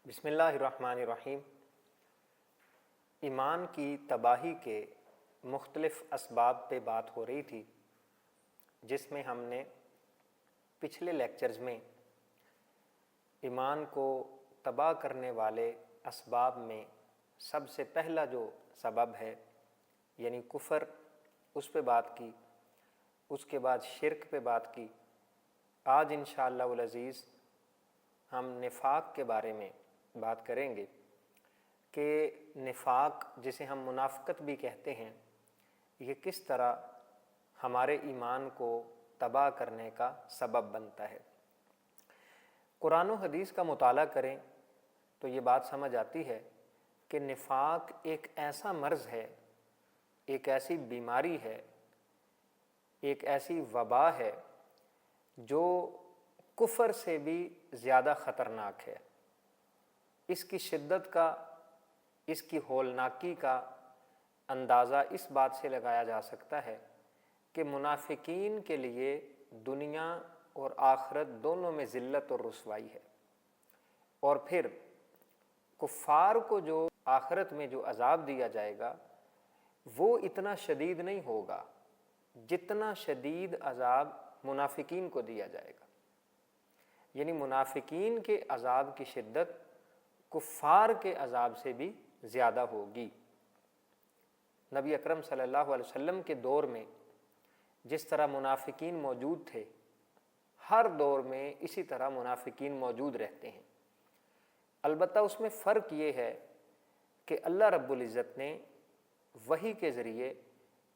بسم اللہ الرحمن الرحیم۔ ایمان کی تباہی کے مختلف اسباب پہ بات ہو رہی تھی، جس میں ہم نے پچھلے لیکچرز میں ایمان کو تباہ کرنے والے اسباب میں سب سے پہلا جو سبب ہے یعنی کفر، اس پہ بات کی، اس کے بعد شرک پہ بات کی۔ آج انشاءاللہ العزیز ہم نفاق کے بارے میں بات کریں گے کہ نفاق، جسے ہم منافقت بھی کہتے ہیں، یہ کس طرح ہمارے ایمان کو تباہ کرنے کا سبب بنتا ہے۔ قرآن و حدیث کا مطالعہ کریں تو یہ بات سمجھ آتی ہے کہ نفاق ایک ایسا مرض ہے، ایک ایسی بیماری ہے، ایک ایسی وبا ہے جو کفر سے بھی زیادہ خطرناک ہے۔ اس کی شدت کا، اس کی ہولناکی کا اندازہ اس بات سے لگایا جا سکتا ہے کہ منافقین کے لیے دنیا اور آخرت دونوں میں ذلت اور رسوائی ہے، اور پھر کفار کو جو آخرت میں جو عذاب دیا جائے گا وہ اتنا شدید نہیں ہوگا جتنا شدید عذاب منافقین کو دیا جائے گا۔ یعنی منافقین کے عذاب کی شدت کفار کے عذاب سے بھی زیادہ ہوگی۔ نبی اکرم صلی اللہ علیہ وسلم کے دور میں جس طرح منافقین موجود تھے، ہر دور میں اسی طرح منافقین موجود رہتے ہیں۔ البتہ اس میں فرق یہ ہے کہ اللہ رب العزت نے وحی کے ذریعے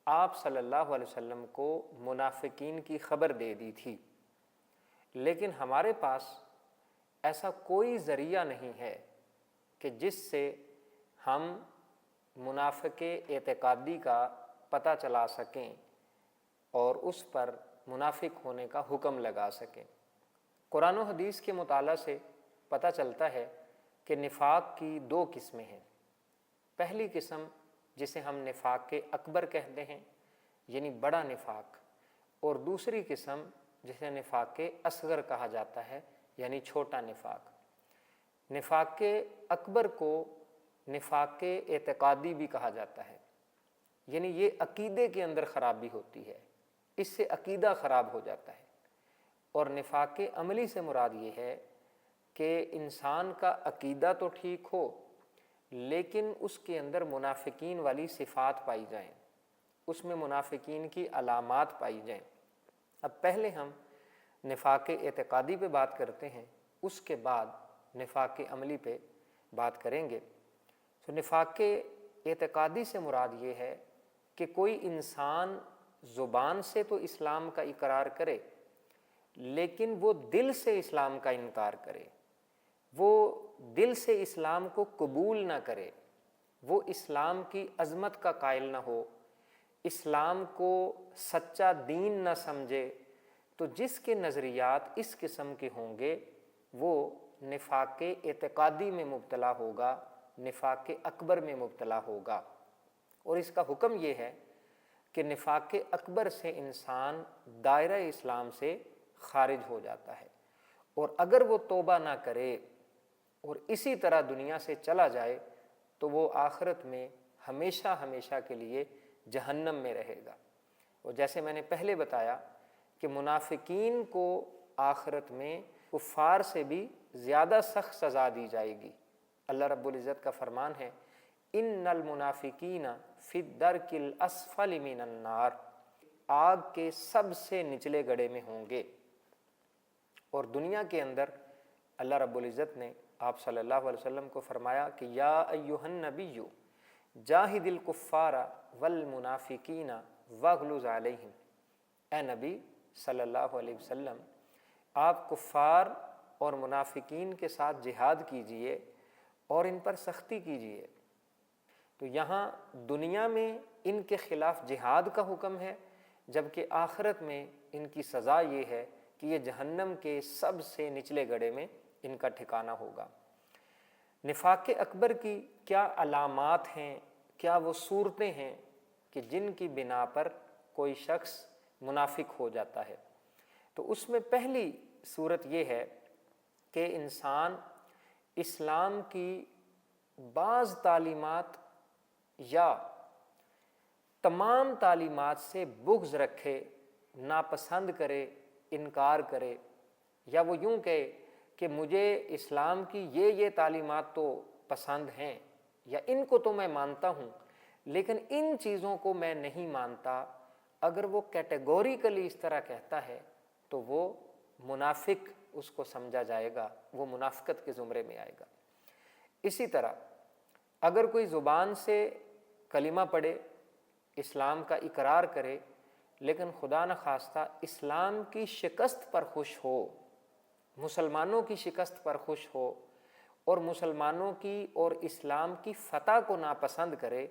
آپ صلی اللہ علیہ وسلم کو منافقین کی خبر دے دی تھی، لیکن ہمارے پاس ایسا کوئی ذریعہ نہیں ہے کہ جس سے ہم منافق اعتقادی کا پتہ چلا سکیں اور اس پر منافق ہونے کا حکم لگا سکیں۔ قرآن و حدیث کے مطالعہ سے پتہ چلتا ہے کہ نفاق کی دو قسمیں ہیں۔ پہلی قسم جسے ہم نفاق اکبر کہتے ہیں، یعنی بڑا نفاق، اور دوسری قسم جسے نفاق اصغر کہا جاتا ہے، یعنی چھوٹا نفاق۔ نفاق اکبر کو نفاق اعتقادی بھی کہا جاتا ہے، یعنی یہ عقیدے کے اندر خرابی ہوتی ہے، اس سے عقیدہ خراب ہو جاتا ہے۔ اور نفاق عملی سے مراد یہ ہے کہ انسان کا عقیدہ تو ٹھیک ہو لیکن اس کے اندر منافقین والی صفات پائی جائیں، اس میں منافقین کی علامات پائی جائیں۔ اب پہلے ہم نفاق اعتقادی پہ بات کرتے ہیں، اس کے بعد نفاق عملی پہ بات کریں گے۔ تو نفاق اعتقادی سے مراد یہ ہے کہ کوئی انسان زبان سے تو اسلام کا اقرار کرے لیکن وہ دل سے اسلام کا انکار کرے، وہ دل سے اسلام کو قبول نہ کرے، وہ اسلام کی عظمت کا قائل نہ ہو، اسلام کو سچا دین نہ سمجھے، تو جس کے نظریات اس قسم کے ہوں گے وہ نفاق اعتقادی میں مبتلا ہوگا، نفاق اکبر میں مبتلا ہوگا۔ اور اس کا حکم یہ ہے کہ نفاق اکبر سے انسان دائرہ اسلام سے خارج ہو جاتا ہے، اور اگر وہ توبہ نہ کرے اور اسی طرح دنیا سے چلا جائے تو وہ آخرت میں ہمیشہ ہمیشہ کے لیے جہنم میں رہے گا۔ اور جیسے میں نے پہلے بتایا کہ منافقین کو آخرت میں کفار سے بھی زیادہ سخت سزا دی جائے گی۔ اللہ رب العزت کا فرمان ہے، ان المنافقین فی الدرک الاسفل من النار، آگ کے سب سے نچلے گڑھے میں ہوں گے۔ اور دنیا کے اندر اللہ رب العزت نے آپ صلی اللہ علیہ وسلم کو فرمایا کہ یا ایھا النبی جاہد الکفار والمنافقین واغلظ علیہم، اے نبی صلی اللہ علیہ وسلم آپ کفار اور منافقین کے ساتھ جہاد کیجئے اور ان پر سختی کیجئے۔ تو یہاں دنیا میں ان کے خلاف جہاد کا حکم ہے، جبکہ آخرت میں ان کی سزا یہ ہے کہ یہ جہنم کے سب سے نچلے گڑھے میں ان کا ٹھکانہ ہوگا۔ نفاق اکبر کی کیا علامات ہیں، کیا وہ صورتیں ہیں کہ جن کی بنا پر کوئی شخص منافق ہو جاتا ہے؟ تو اس میں پہلی صورت یہ ہے کہ انسان اسلام کی بعض تعلیمات یا تمام تعلیمات سے بغض رکھے، ناپسند کرے، انکار کرے، یا وہ یوں کہے کہ مجھے اسلام کی یہ تعلیمات تو پسند ہیں یا ان کو تو میں مانتا ہوں لیکن ان چیزوں کو میں نہیں مانتا، اگر وہ کیٹیگوریکلی اس طرح کہتا ہے تو وہ منافق اس کو سمجھا جائے گا، وہ منافقت کے زمرے میں آئے گا۔ اسی طرح اگر کوئی زبان سے کلمہ پڑھے، اسلام کا اقرار کرے، لیکن خدا نخواستہ اسلام کی شکست پر خوش ہو، مسلمانوں کی شکست پر خوش ہو اور مسلمانوں کی اور اسلام کی فتح کو ناپسند کرے،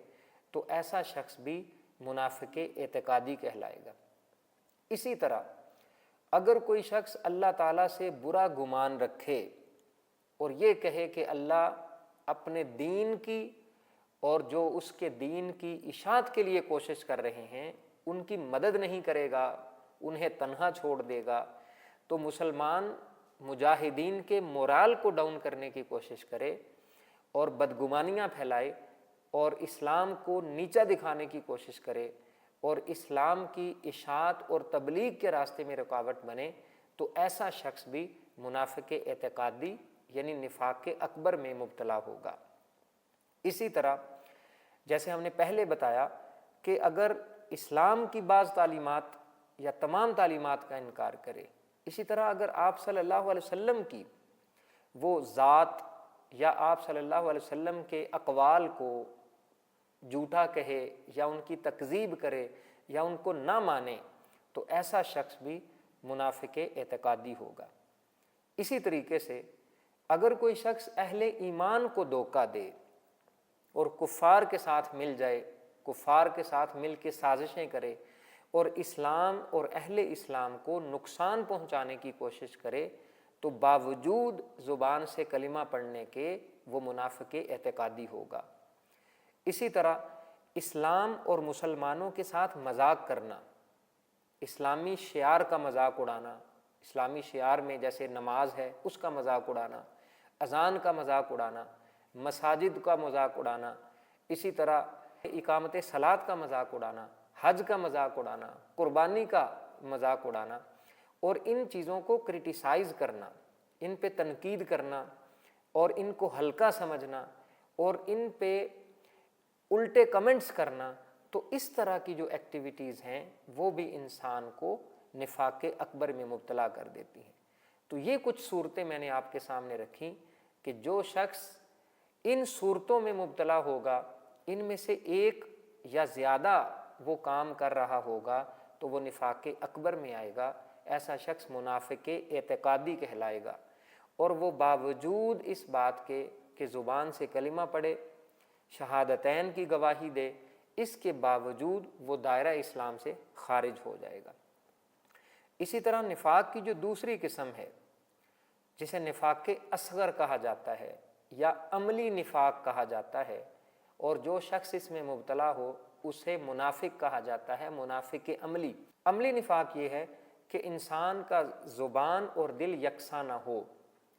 تو ایسا شخص بھی منافق اعتقادی کہلائے گا۔ اسی طرح اگر کوئی شخص اللہ تعالیٰ سے برا گمان رکھے اور یہ کہے کہ اللہ اپنے دین کی اور جو اس کے دین کی اشاعت کے لیے کوشش کر رہے ہیں ان کی مدد نہیں کرے گا، انہیں تنہا چھوڑ دے گا، تو مسلمان مجاہدین کے مورال کو ڈاؤن کرنے کی کوشش کرے اور بدگمانیاں پھیلائے اور اسلام کو نیچا دکھانے کی کوشش کرے اور اسلام کی اشاعت اور تبلیغ کے راستے میں رکاوٹ بنے، تو ایسا شخص بھی منافق اعتقادی یعنی نفاق اکبر میں مبتلا ہوگا۔ اسی طرح جیسے ہم نے پہلے بتایا کہ اگر اسلام کی بعض تعلیمات یا تمام تعلیمات کا انکار کرے، اسی طرح اگر آپ صلی اللہ علیہ وسلم کی وہ ذات یا آپ صلی اللہ علیہ وسلم کے اقوال کو جھوٹا کہے یا ان کی تکذیب کرے یا ان کو نہ مانے، تو ایسا شخص بھی منافق اعتقادی ہوگا۔ اسی طریقے سے اگر کوئی شخص اہل ایمان کو دھوکہ دے اور کفار کے ساتھ مل جائے، کفار کے ساتھ مل کے سازشیں کرے اور اسلام اور اہل اسلام کو نقصان پہنچانے کی کوشش کرے، تو باوجود زبان سے کلمہ پڑھنے کے وہ منافق اعتقادی ہوگا۔ اسی طرح اسلام اور مسلمانوں کے ساتھ مذاق کرنا، اسلامی شعار کا مذاق اڑانا، اسلامی شعار میں جیسے نماز ہے اس کا مذاق اڑانا، اذان کا مذاق اڑانا، مساجد کا مذاق اڑانا، اسی طرح اقامت صلاۃ کا مذاق اڑانا، حج کا مذاق اڑانا، قربانی کا مذاق اڑانا اور ان چیزوں کو کرٹیسائز کرنا، ان پہ تنقید کرنا اور ان کو ہلکا سمجھنا اور ان پہ الٹے کمنٹس کرنا، تو اس طرح کی جو ایکٹیویٹیز ہیں وہ بھی انسان کو نفاق اکبر میں مبتلا کر دیتی ہیں۔ تو یہ کچھ صورتیں میں نے آپ کے سامنے رکھیں کہ جو شخص ان صورتوں میں مبتلا ہوگا، ان میں سے ایک یا زیادہ وہ کام کر رہا ہوگا تو وہ نفاق اکبر میں آئے گا، ایسا شخص منافق اعتقادی کہلائے گا، اور وہ باوجود اس بات کے کہ زبان سے کلمہ پڑھے، شہادتین کی گواہی دے، اس کے باوجود وہ دائرہ اسلام سے خارج ہو جائے گا۔ اسی طرح نفاق کی جو دوسری قسم ہے جسے نفاق اصغر کہا جاتا ہے یا عملی نفاق کہا جاتا ہے، اور جو شخص اس میں مبتلا ہو اسے منافق کہا جاتا ہے، منافق عملی۔ عملی نفاق یہ ہے کہ انسان کا زبان اور دل یکساں نہ ہو،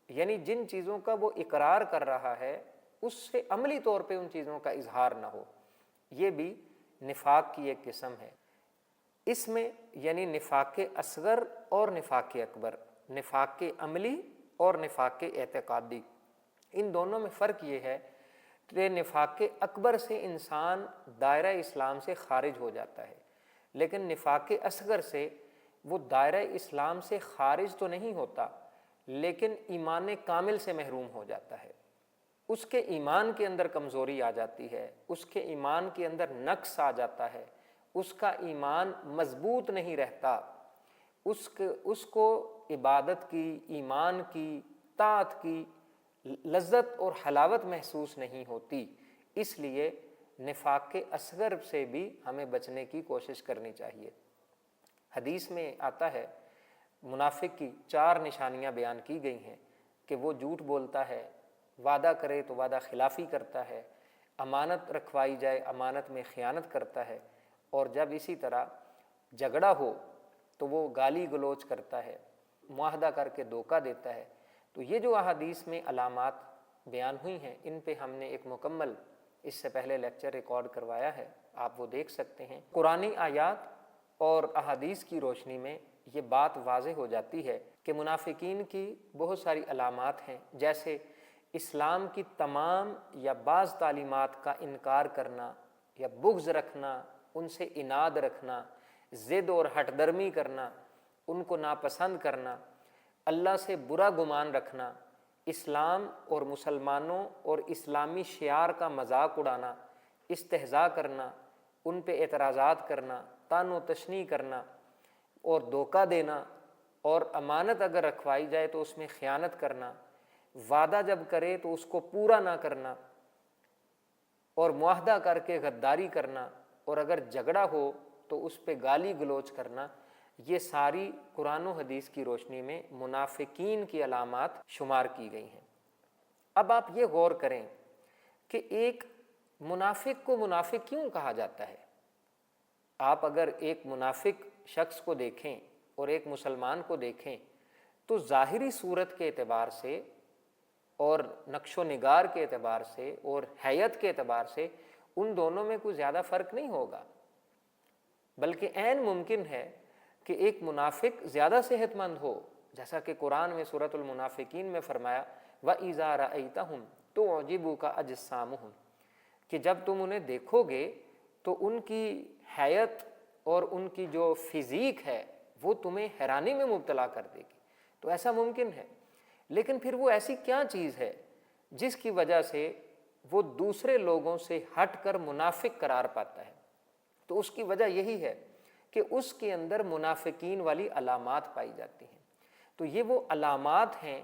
یعنی جن چیزوں کا وہ اقرار کر رہا ہے اس سے عملی طور پہ ان چیزوں کا اظہار نہ ہو، یہ بھی نفاق کی ایک قسم ہے۔ اس میں یعنی نفاق اصغر اور نفاق اکبر، نفاق عملی اور نفاق اعتقادی، ان دونوں میں فرق یہ ہے کہ نفاق اکبر سے انسان دائرہ اسلام سے خارج ہو جاتا ہے، لیکن نفاق اصغر سے وہ دائرہ اسلام سے خارج تو نہیں ہوتا لیکن ایمان کامل سے محروم ہو جاتا ہے، اس کے ایمان کے اندر کمزوری آ جاتی ہے، اس کے ایمان کے اندر نقص آ جاتا ہے، اس کا ایمان مضبوط نہیں رہتا، اس کو عبادت کی، ایمان کی، طاعت کی لذت اور حلاوت محسوس نہیں ہوتی۔ اس لیے نفاق اصغر سے بھی ہمیں بچنے کی کوشش کرنی چاہیے۔ حدیث میں آتا ہے منافق کی 4 نشانیاں بیان کی گئی ہیں کہ وہ جھوٹ بولتا ہے، وعدہ کرے تو وعدہ خلافی کرتا ہے، امانت رکھوائی جائے امانت میں خیانت کرتا ہے، اور جب اسی طرح جھگڑا ہو تو وہ گالی گلوچ کرتا ہے، معاہدہ کر کے دھوکہ دیتا ہے۔ تو یہ جو احادیث میں علامات بیان ہوئی ہیں ان پہ ہم نے ایک مکمل اس سے پہلے لیکچر ریکارڈ کروایا ہے، آپ وہ دیکھ سکتے ہیں۔ قرآنی آیات اور احادیث کی روشنی میں یہ بات واضح ہو جاتی ہے کہ منافقین کی بہت ساری علامات ہیں، جیسے اسلام کی تمام یا بعض تعلیمات کا انکار کرنا یا بغض رکھنا، ان سے عناد رکھنا، ضد اور ہٹ درمی کرنا، ان کو ناپسند کرنا، اللہ سے برا گمان رکھنا، اسلام اور مسلمانوں اور اسلامی شعار کا مذاق اڑانا، استہزاء کرنا، ان پہ اعتراضات کرنا، طعن و تشنیع کرنا اور دھوکہ دینا، اور امانت اگر رکھوائی جائے تو اس میں خیانت کرنا، وعدہ جب کرے تو اس کو پورا نہ کرنا، اور معاہدہ کر کے غداری کرنا، اور اگر جھگڑا ہو تو اس پہ گالی گلوچ کرنا، یہ ساری قرآن و حدیث کی روشنی میں منافقین کی علامات شمار کی گئی ہیں۔ اب آپ یہ غور کریں کہ ایک منافق کو منافق کیوں کہا جاتا ہے؟ آپ اگر ایک منافق شخص کو دیکھیں اور ایک مسلمان کو دیکھیں تو ظاہری صورت کے اعتبار سے اور نقش و نگار کے اعتبار سے اور حیت کے اعتبار سے ان دونوں میں کوئی زیادہ فرق نہیں ہوگا، بلکہ عین ممکن ہے کہ ایک منافق زیادہ صحت مند ہو، جیسا کہ قرآن میں سورۃ المنافقین میں فرمایا وَإِذَا رَأَيْتَهُمْ تُعْجِبُكَ أَجْسَامُهُمْ، کہ جب تم انہیں دیکھو گے تو ان کی حیت اور ان کی جو فزیک ہے وہ تمہیں حیرانی میں مبتلا کر دے گی۔ تو ایسا ممکن ہے، لیکن پھر وہ ایسی کیا چیز ہے جس کی وجہ سے وہ دوسرے لوگوں سے ہٹ کر منافق قرار پاتا ہے؟ تو اس کی وجہ یہی ہے کہ اس کے اندر منافقین والی علامات پائی جاتی ہیں۔ تو یہ وہ علامات ہیں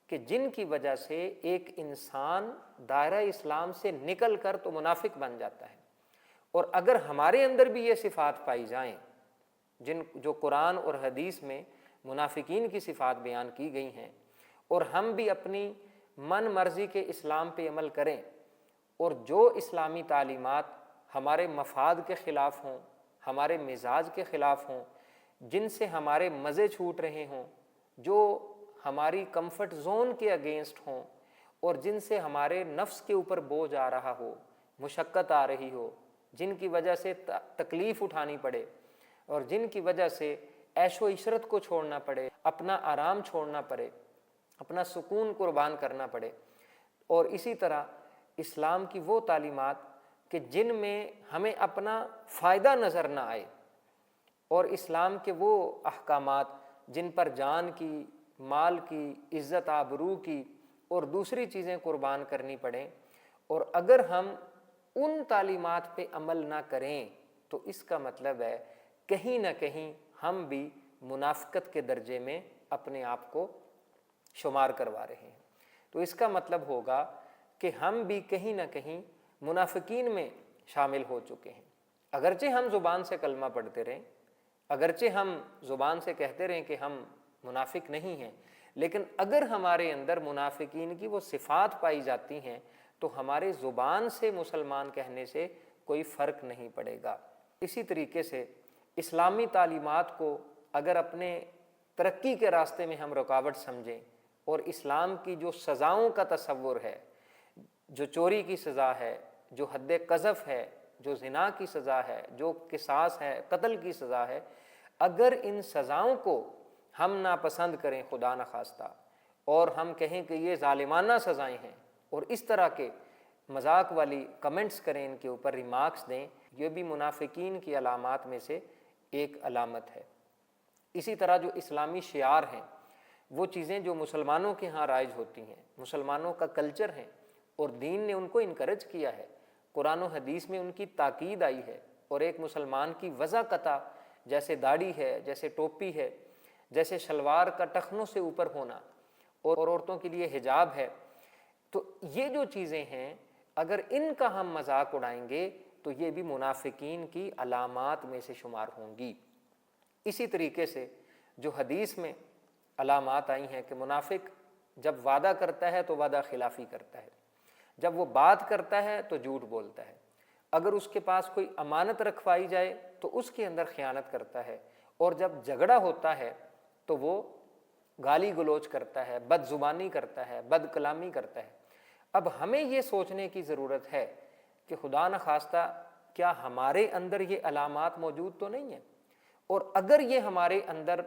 کہ جن کی وجہ سے ایک انسان دائرہ اسلام سے نکل کر تو منافق بن جاتا ہے، اور اگر ہمارے اندر بھی یہ صفات پائی جائیں جو قرآن اور حدیث میں منافقین کی صفات بیان کی گئی ہیں، اور ہم بھی اپنی من مرضی کے اسلام پہ عمل کریں، اور جو اسلامی تعلیمات ہمارے مفاد کے خلاف ہوں، ہمارے مزاج کے خلاف ہوں، جن سے ہمارے مزے چھوٹ رہے ہوں، جو ہماری کمفرٹ زون کے اگینسٹ ہوں، اور جن سے ہمارے نفس کے اوپر بوجھ آ رہا ہو، مشقت آ رہی ہو، جن کی وجہ سے تکلیف اٹھانی پڑے، اور جن کی وجہ سے عیش و عشرت کو چھوڑنا پڑے، اپنا آرام چھوڑنا پڑے، اپنا سکون قربان کرنا پڑے، اور اسی طرح اسلام کی وہ تعلیمات کہ جن میں ہمیں اپنا فائدہ نظر نہ آئے، اور اسلام کے وہ احکامات جن پر جان کی، مال کی، عزت آبرو کی اور دوسری چیزیں قربان کرنی پڑیں، اور اگر ہم ان تعلیمات پہ عمل نہ کریں تو اس کا مطلب ہے کہیں نہ کہیں ہم بھی منافقت کے درجے میں اپنے آپ کو شمار کروا رہے ہیں۔ تو اس کا مطلب ہوگا کہ ہم بھی کہیں نہ کہیں منافقین میں شامل ہو چکے ہیں۔ اگرچہ ہم زبان سے کلمہ پڑھتے رہیں، اگرچہ ہم زبان سے کہتے رہیں کہ ہم منافق نہیں ہیں، لیکن اگر ہمارے اندر منافقین کی وہ صفات پائی جاتی ہیں تو ہمارے زبان سے مسلمان کہنے سے کوئی فرق نہیں پڑے گا۔ اسی طریقے سے اسلامی تعلیمات کو اگر اپنے ترقی کے راستے میں ہم رکاوٹ سمجھیں، اور اسلام کی جو سزاؤں کا تصور ہے، جو چوری کی سزا ہے، جو حد قذف ہے، جو زنا کی سزا ہے، جو قصاص ہے، قتل کی سزا ہے، اگر ان سزاؤں کو ہم ناپسند کریں خدا نخواستہ، اور ہم کہیں کہ یہ ظالمانہ سزائیں ہیں، اور اس طرح کے مذاق والی کمنٹس کریں، ان کے اوپر ریمارکس دیں، یہ بھی منافقین کی علامات میں سے ایک علامت ہے۔ اسی طرح جو اسلامی شعار ہیں، وہ چیزیں جو مسلمانوں کے ہاں رائج ہوتی ہیں، مسلمانوں کا کلچر ہے، اور دین نے ان کو انکریج کیا ہے، قرآن و حدیث میں ان کی تاکید آئی ہے، اور ایک مسلمان کی وضع قطع جیسے داڑھی ہے، جیسے ٹوپی ہے، جیسے شلوار کا ٹخنوں سے اوپر ہونا، اور عورتوں کے لیے حجاب ہے، تو یہ جو چیزیں ہیں اگر ان کا ہم مذاق اڑائیں گے تو یہ بھی منافقین کی علامات میں سے شمار ہوں گی۔ اسی طریقے سے جو حدیث میں علامات آئی ہیں کہ منافق جب وعدہ کرتا ہے تو وعدہ خلافی کرتا ہے، جب وہ بات کرتا ہے تو جھوٹ بولتا ہے، اگر اس کے پاس کوئی امانت رکھوائی جائے تو اس کے اندر خیانت کرتا ہے، اور جب جھگڑا ہوتا ہے تو وہ گالی گلوچ کرتا ہے، بد زبانی کرتا ہے، بد کلامی کرتا ہے۔ اب ہمیں یہ سوچنے کی ضرورت ہے کہ خدا نخواستہ کیا ہمارے اندر یہ علامات موجود تو نہیں ہیں، اور اگر یہ ہمارے اندر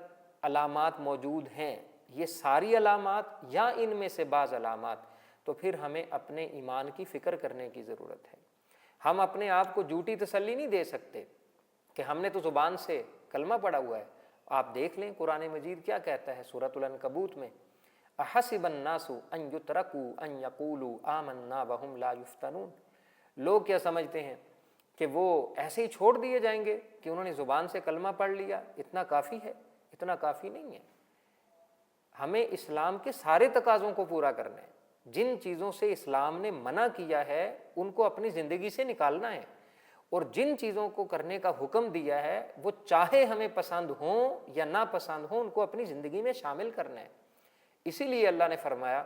علامات موجود ہیں، یہ ساری علامات یا ان میں سے بعض علامات، تو پھر ہمیں اپنے ایمان کی فکر کرنے کی ضرورت ہے۔ ہم اپنے آپ کو جھوٹی تسلی نہیں دے سکتے کہ ہم نے تو زبان سے کلمہ پڑھا ہوا ہے۔ آپ دیکھ لیں قرآن مجید کیا کہتا ہے سورۃ العنکبوت میں، احسب الناس ان یترکوا ان یقولوا آمنا وہم لا یفتنون، لوگ کیا سمجھتے ہیں کہ وہ ایسے ہی چھوڑ دیے جائیں گے کہ انہوں نے زبان سے کلمہ پڑھ لیا، اتنا کافی ہے؟ اتنا کافی نہیں ہے۔ ہمیں اسلام کے سارے تقاضوں کو پورا کرنا ہے، جن چیزوں سے اسلام نے منع کیا ہے ان کو اپنی زندگی سے نکالنا ہے، اور جن چیزوں کو کرنے کا حکم دیا ہے وہ چاہے ہمیں پسند ہوں یا نہ پسند ہوں ان کو اپنی زندگی میں شامل کرنا ہے۔ اسی لیے اللہ نے فرمایا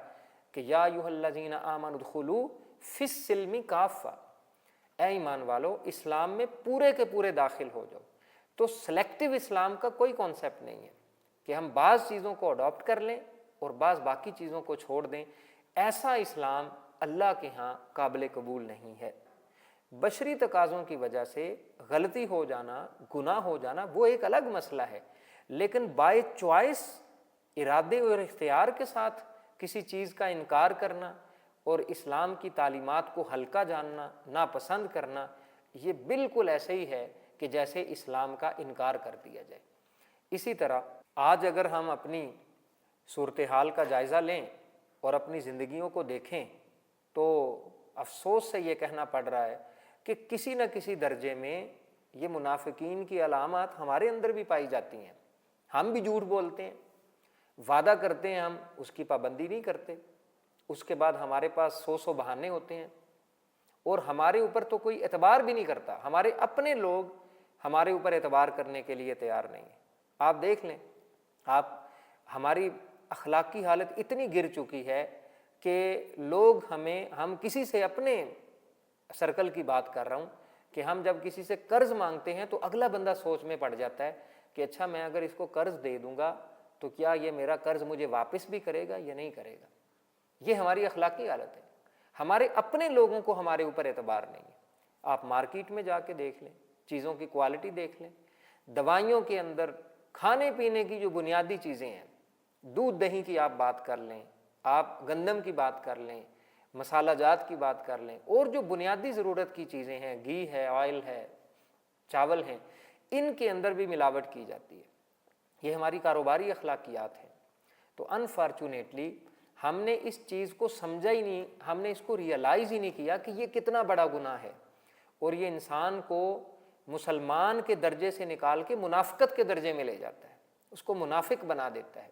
کہ یا ایھا الذین آمنوا ادخلوا فی السلم کافہ، اے ایمان والو اسلام میں پورے کے پورے داخل ہو جاؤ۔ تو سلیکٹو اسلام کا کوئی کانسیپٹ نہیں ہے کہ ہم بعض چیزوں کو اڈاپٹ کر لیں اور بعض باقی چیزوں کو چھوڑ دیں، ایسا اسلام اللہ کے ہاں قابل قبول نہیں ہے۔ بشری تقاضوں کی وجہ سے غلطی ہو جانا، گناہ ہو جانا وہ ایک الگ مسئلہ ہے، لیکن بائی چوائس، ارادے اور اختیار کے ساتھ کسی چیز کا انکار کرنا اور اسلام کی تعلیمات کو ہلکا جاننا، ناپسند کرنا، یہ بالکل ایسے ہی ہے کہ جیسے اسلام کا انکار کر دیا جائے۔ اسی طرح آج اگر ہم اپنی صورتحال کا جائزہ لیں اور اپنی زندگیوں کو دیکھیں تو افسوس سے یہ کہنا پڑ رہا ہے کہ کسی نہ کسی درجے میں یہ منافقین کی علامات ہمارے اندر بھی پائی جاتی ہیں۔ ہم بھی جھوٹ بولتے ہیں، وعدہ کرتے ہیں، ہم اس کی پابندی نہیں کرتے، اس کے بعد ہمارے پاس سو بہانے ہوتے ہیں، اور ہمارے اوپر تو کوئی اعتبار بھی نہیں کرتا، ہمارے اپنے لوگ ہمارے اوپر اعتبار کرنے کے لیے تیار نہیں ہیں۔ آپ دیکھ لیں، ہماری اخلاقی حالت اتنی گر چکی ہے کہ لوگ ہم کسی سے، اپنے سرکل کی بات کر رہا ہوں، کہ ہم جب کسی سے قرض مانگتے ہیں تو اگلا بندہ سوچ میں پڑ جاتا ہے کہ اچھا میں اگر اس کو قرض دے دوں گا تو کیا یہ میرا قرض مجھے واپس بھی کرے گا یا نہیں کرے گا۔ یہ ہماری اخلاقی حالت ہے، ہمارے اپنے لوگوں کو ہمارے اوپر اعتبار نہیں ہے۔ آپ مارکیٹ میں جا کے دیکھ لیں، چیزوں کی کوالٹی دیکھ لیں، دوائیوں کے اندر، کھانے پینے کی جو بنیادی چیزیں ہیں، دودھ دہی کی آپ بات کر لیں، آپ گندم کی بات کر لیں، مسالہ جات کی بات کر لیں، اور جو بنیادی ضرورت کی چیزیں ہیں، گھی ہے، آئل ہے، چاول ہیں، ان کے اندر بھی ملاوٹ کی جاتی ہے۔ یہ ہماری کاروباری اخلاقیات ہیں۔ تو انفارچونیٹلی ہم نے اس چیز کو سمجھا ہی نہیں، ہم نے اس کو ریئلائز ہی نہیں کیا کہ یہ کتنا بڑا گناہ ہے، اور یہ انسان کو مسلمان کے درجے سے نکال کے منافقت کے درجے میں لے جاتا ہے، اس کو منافق بنا دیتا ہے۔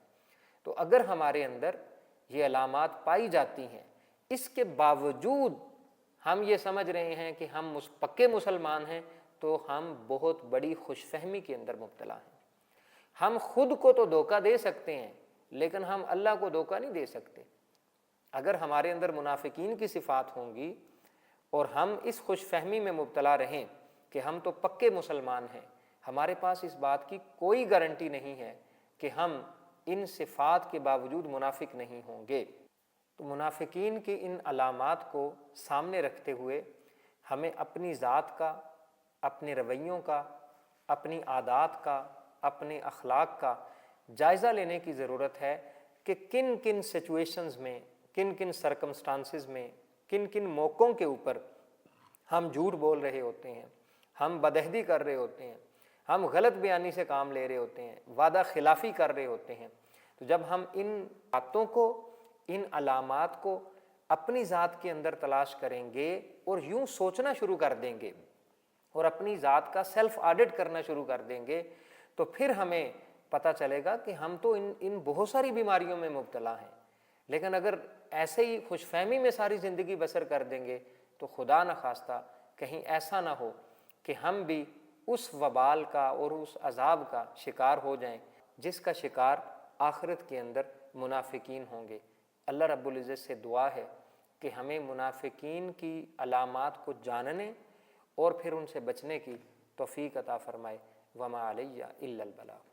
تو اگر ہمارے اندر یہ علامات پائی جاتی ہیں، اس کے باوجود ہم یہ سمجھ رہے ہیں کہ ہم پکے مسلمان ہیں، تو ہم بہت بڑی خوش فہمی کے اندر مبتلا ہیں۔ ہم خود کو تو دھوکہ دے سکتے ہیں لیکن ہم اللہ کو دھوکہ نہیں دے سکتے۔ اگر ہمارے اندر منافقین کی صفات ہوں گی اور ہم اس خوش فہمی میں مبتلا رہیں کہ ہم تو پکے مسلمان ہیں، ہمارے پاس اس بات کی کوئی گارنٹی نہیں ہے کہ ہم ان صفات کے باوجود منافق نہیں ہوں گے۔ تو منافقین کی ان علامات کو سامنے رکھتے ہوئے ہمیں اپنی ذات کا، اپنے رویوں کا، اپنی عادات کا، اپنے اخلاق کا جائزہ لینے کی ضرورت ہے کہ کن کن سچویشنز میں، کن کن سرکمسٹانسز میں، کن کن موقعوں کے اوپر ہم جھوٹ بول رہے ہوتے ہیں، ہم بدعہدی کر رہے ہوتے ہیں، ہم غلط بیانی سے کام لے رہے ہوتے ہیں، وعدہ خلافی کر رہے ہوتے ہیں۔ تو جب ہم ان باتوں کو، ان علامات کو اپنی ذات کے اندر تلاش کریں گے اور یوں سوچنا شروع کر دیں گے اور اپنی ذات کا سیلف آڈٹ کرنا شروع کر دیں گے، تو پھر ہمیں پتہ چلے گا کہ ہم تو ان بہت ساری بیماریوں میں مبتلا ہیں۔ لیکن اگر ایسے ہی خوش فہمی میں ساری زندگی بسر کر دیں گے تو خدا نخواستہ کہیں ایسا نہ ہو کہ ہم بھی اس وبال کا اور اس عذاب کا شکار ہو جائیں جس کا شکار آخرت کے اندر منافقین ہوں گے۔ اللہ رب العزت سے دعا ہے کہ ہمیں منافقین کی علامات کو جاننے اور پھر ان سے بچنے کی توفیق عطا فرمائے۔ وما علیہ الا البلاغ۔